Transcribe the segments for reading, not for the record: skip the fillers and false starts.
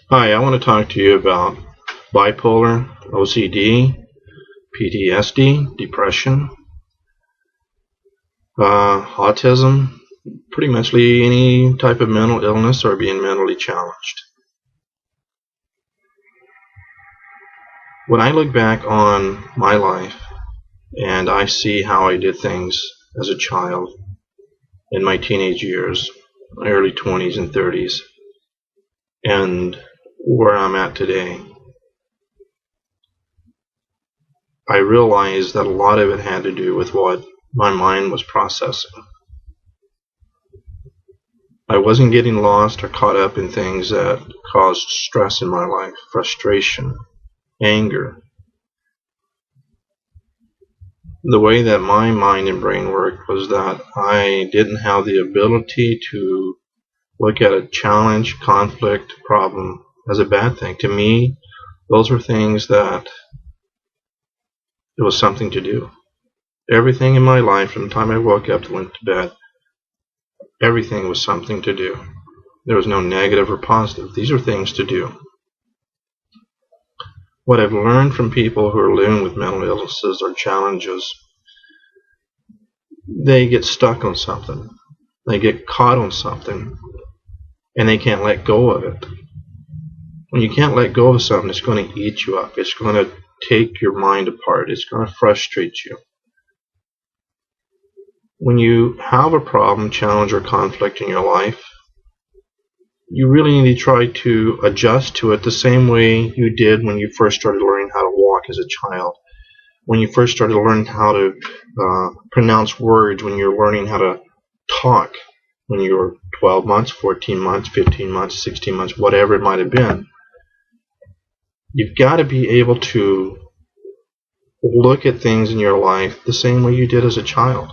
Hi, I want to talk to you about bipolar, OCD, PTSD, depression, autism, pretty much any type of mental illness or being mentally challenged. When I look back on my life and I see how I did things as a child in my teenage years, my early 20s and 30s, and where I'm at today, I realized that a lot of it had to do with what my mind was processing. I wasn't getting lost or caught up in things that caused stress in my life, frustration, anger. The way that my mind and brain worked was that I didn't have the ability to look at a challenge, conflict, problem as a bad thing. To me, those were things that it was something to do. Everything in my life, from the time I woke up to went to bed, everything was something to do. There was no negative or positive. These are things to do. What I've learned from people who are living with mental illnesses or challenges, they get stuck on something. They get caught on something, and they can't let go of it. When you can't let go of something, it's going to eat you up. It's going to take your mind apart. It's going to frustrate you. When you have a problem, challenge, or conflict in your life, you really need to try to adjust to it the same way you did when you first started learning how to walk as a child. When you first started learning how to pronounce words, when you're learning how to talk, when you were 12 months, 14 months, 15 months, 16 months, whatever it might have been. You've got to be able to look at things in your life the same way you did as a child.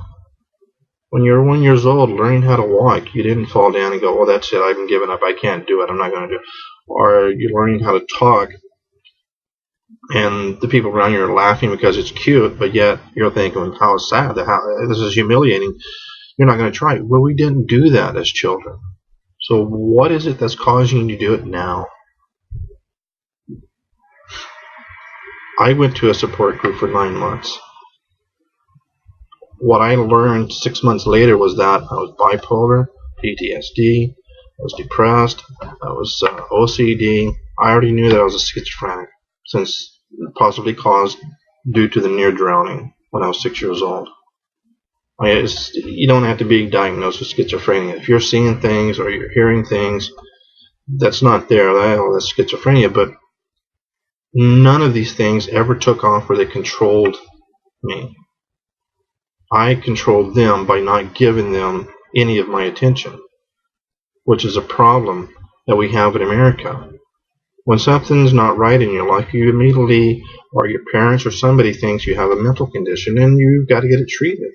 When you were 1 year old learning how to walk, you didn't fall down and go, well, that's it, I've given up, I can't do it, I'm not going to do it. Or you're learning how to talk, and the people around you are laughing because it's cute, but yet you're thinking, how sad, this is humiliating, you're not going to try it. Well, we didn't do that as children. So what is it that's causing you to do it now? I went to a support group for 9 months. What I learned 6 months later was that I was bipolar, PTSD, I was depressed, I was OCD. I already knew that I was a schizophrenic, since possibly caused due to the near drowning when I was 6 years old. You don't have to be diagnosed with schizophrenia. If you're seeing things or you're hearing things that's not there, that's schizophrenia. But none of these things ever took off where they controlled me. I controlled them by not giving them any of my attention, which is a problem that we have in America. When something's not right in your life, you immediately, or your parents or somebody thinks you have a mental condition and you've got to get it treated.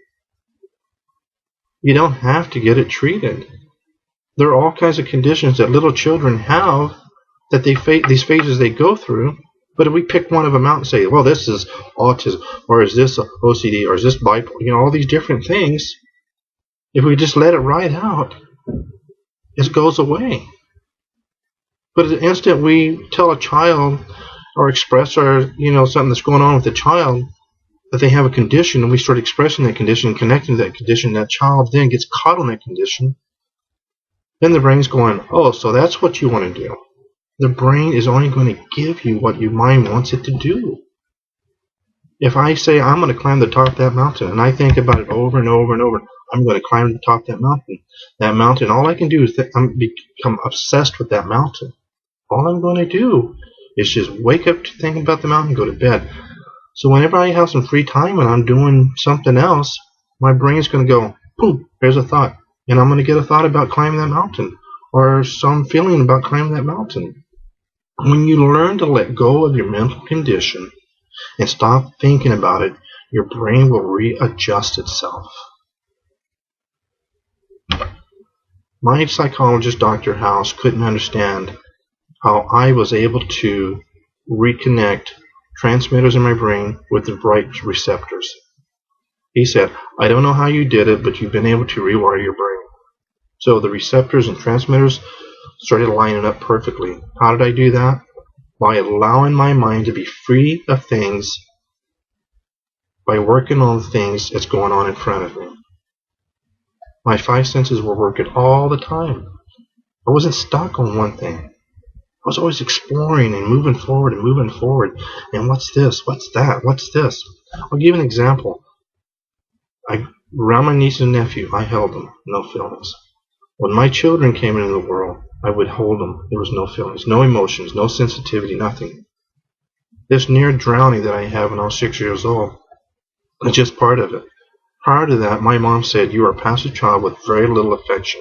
You don't have to get it treated. There are all kinds of conditions that little children have that these phases they go through. But if we pick one of them out and say, well, this is autism, or is this OCD, or is this bipolar, all these different things, if we just let it ride out, it goes away. But the instant we tell a child or express something that's going on with the child, that they have a condition, and we start expressing that condition and connecting to that condition, that child then gets caught on that condition, then the brain's going, oh, so that's what you want to do. The brain is only going to give you what your mind wants it to do. If I say I'm going to climb the top of that mountain, and I think about it over and over and over, I'm going to climb the top of that mountain, all I can do is become obsessed with that mountain. All I'm going to do is just wake up to thinking about the mountain and go to bed. So whenever I have some free time and I'm doing something else, my brain's going to go, boom, there's a thought. And I'm going to get a thought about climbing that mountain, or some feeling about climbing that mountain. When you learn to let go of your mental condition and stop thinking about it, your brain will readjust itself. My psychologist, Dr. House, couldn't understand how I was able to reconnect transmitters in my brain with the right receptors. He said, I don't know how you did it, but you've been able to rewire your brain. So the receptors and transmitters started lining up perfectly. How did I do that? By allowing my mind to be free of things, by working on things that's going on in front of me. My five senses were working all the time. I wasn't stuck on one thing. I was always exploring and moving forward and moving forward. And what's this? What's that? What's this? I'll give you an example. Around my niece and nephew, I held them. No feelings. When my children came into the world, I would hold them. There was no feelings, no emotions, no sensitivity, nothing. This near drowning that I had when I was 6 years old is just part of it. Prior to that, my mom said, you are a passive child with very little affection.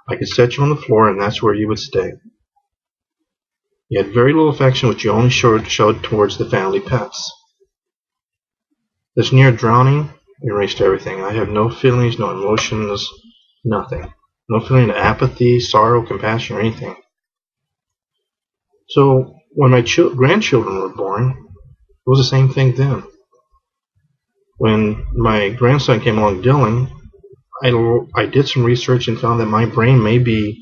I could set you on the floor and that's where you would stay. You had very little affection, which you only showed towards the family pets. This near drowning erased everything. I had no feelings, no emotions, nothing. No feeling of apathy, sorrow, compassion, or anything. So when my grandchildren were born, it was the same thing then. When my grandson came along, Dylan, I did some research and found that my brain may be